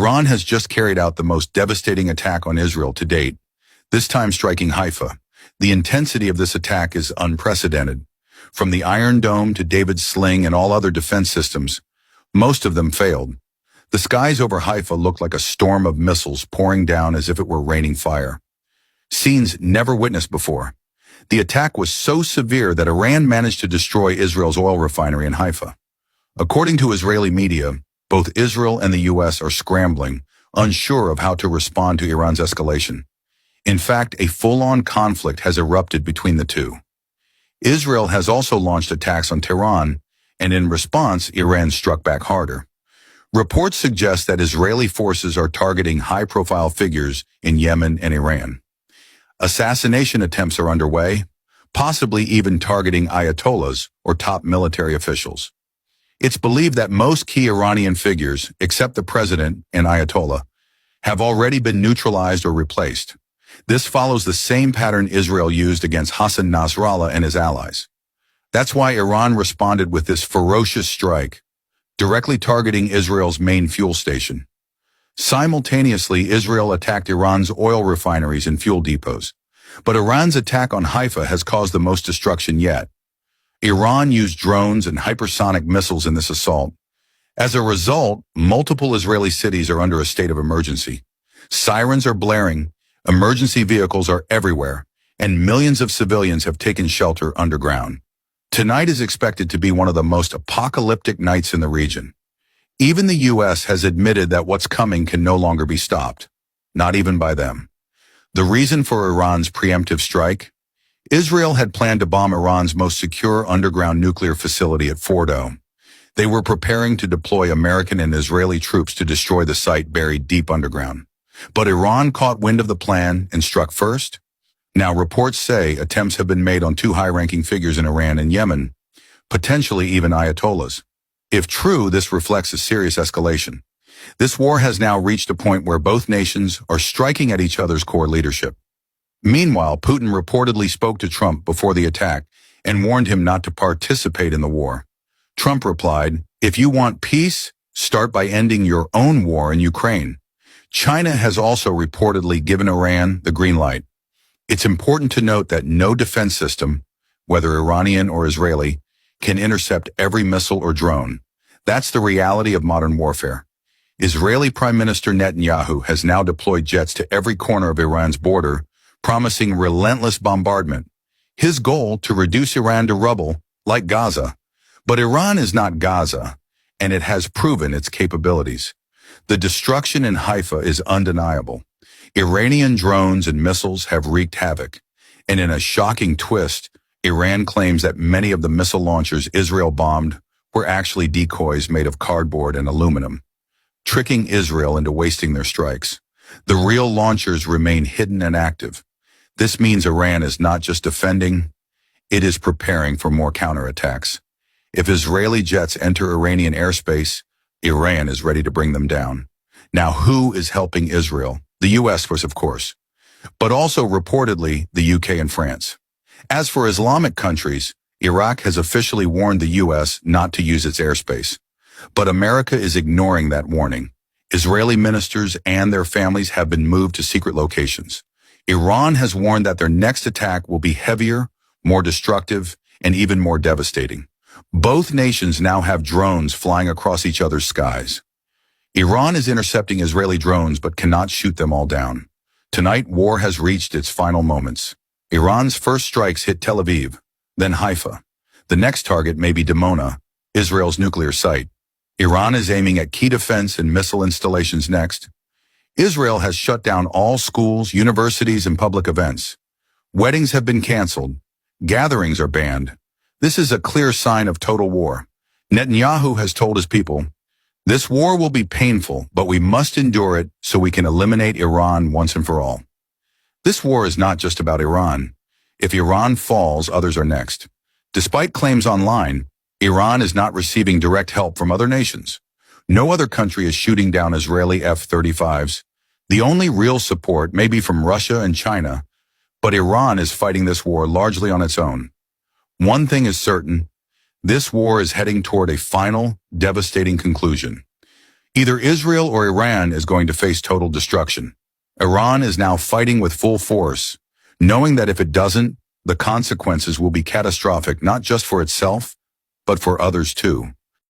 Iran has just carried out the most devastating attack on Israel to date, this time striking Haifa. The intensity of this attack is unprecedented. From the Iron Dome to David's Sling and all other defense systems, most of them failed. The skies over Haifa looked like a storm of missiles pouring down as if it were raining fire. Scenes never witnessed before. The attack was so severe that Iran managed to destroy Israel's oil refinery in Haifa. According to Israeli media, both Israel and the U.S. are scrambling, unsure of how to respond to Iran's escalation. In fact, a full-on conflict has erupted between the two. Israel has also launched attacks on Tehran, and in response, Iran struck back harder. Reports suggest that Israeli forces are targeting high-profile figures in Yemen and Iran. Assassination attempts are underway, possibly even targeting ayatollahs or top military officials. It's believed that most key Iranian figures, except the president and ayatollah, have already been neutralized or replaced. This follows the same pattern Israel used against Hassan Nasrallah and his allies. That's why Iran responded with this ferocious strike, directly targeting Israel's main fuel station. Simultaneously, Israel attacked Iran's oil refineries and fuel depots. But Iran's attack on Haifa has caused the most destruction yet. Iran used drones and hypersonic missiles in this assault. As a result, multiple Israeli cities are under a state of emergency. Sirens are blaring, emergency vehicles are everywhere, and millions of civilians have taken shelter underground. Tonight is expected to be one of the most apocalyptic nights in the region. Even the U.S. has admitted that what's coming can no longer be stopped, not even by them. The reason for Iran's preemptive strike? Israel had planned to bomb Iran's most secure underground nuclear facility at Fordo. They were preparing to deploy American and Israeli troops to destroy the site buried deep underground. But Iran caught wind of the plan and struck first. Now reports say attempts have been made on two high-ranking figures in Iran and Yemen, potentially even ayatollahs. If true, this reflects a serious escalation. This war has now reached a point where both nations are striking at each other's core leadership. Meanwhile, Putin reportedly spoke to Trump before the attack and warned him not to participate in the war. Trump replied, "If you want peace, start by ending your own war in Ukraine." China has also reportedly given Iran the green light. It's important to note that no defense system, whether Iranian or Israeli, can intercept every missile or drone. That's the reality of modern warfare. Israeli Prime Minister Netanyahu has now deployed jets to every corner of Iran's border, promising relentless bombardment. His goal to reduce Iran to rubble, like Gaza. But Iran is not Gaza, and it has proven its capabilities. The destruction in Haifa is undeniable. Iranian drones and missiles have wreaked havoc. And in a shocking twist, Iran claims that many of the missile launchers Israel bombed were actually decoys made of cardboard and aluminum, tricking Israel into wasting their strikes. The real launchers remain hidden and active. This means Iran is not just defending, it is preparing for more counterattacks. If Israeli jets enter Iranian airspace, Iran is ready to bring them down. Now, who is helping Israel? The U.S. was, of course, but also reportedly the U.K. and France. As for Islamic countries, Iraq has officially warned the U.S. not to use its airspace. But America is ignoring that warning. Israeli ministers and their families have been moved to secret locations. Iran has warned that their next attack will be heavier, more destructive, and even more devastating. Both nations now have drones flying across each other's skies. Iran is intercepting Israeli drones but cannot shoot them all down. Tonight, war has reached its final moments. Iran's first strikes hit Tel Aviv, then Haifa. The next target may be Dimona, Israel's nuclear site. Iran is aiming at key defense and missile installations next. Israel has shut down all schools, universities, and public events. Weddings have been canceled. Gatherings are banned. This is a clear sign of total war. Netanyahu has told his people, "This war will be painful, but we must endure it so we can eliminate Iran once and for all." This war is not just about Iran. If Iran falls, others are next. Despite claims online, Iran is not receiving direct help from other nations. No other country is shooting down Israeli F-35s. The only real support may be from Russia and China, but Iran is fighting this war largely on its own. One thing is certain, this war is heading toward a final, devastating conclusion. Either Israel or Iran is going to face total destruction. Iran is now fighting with full force, knowing that if it doesn't, the consequences will be catastrophic not just for itself, but for others too.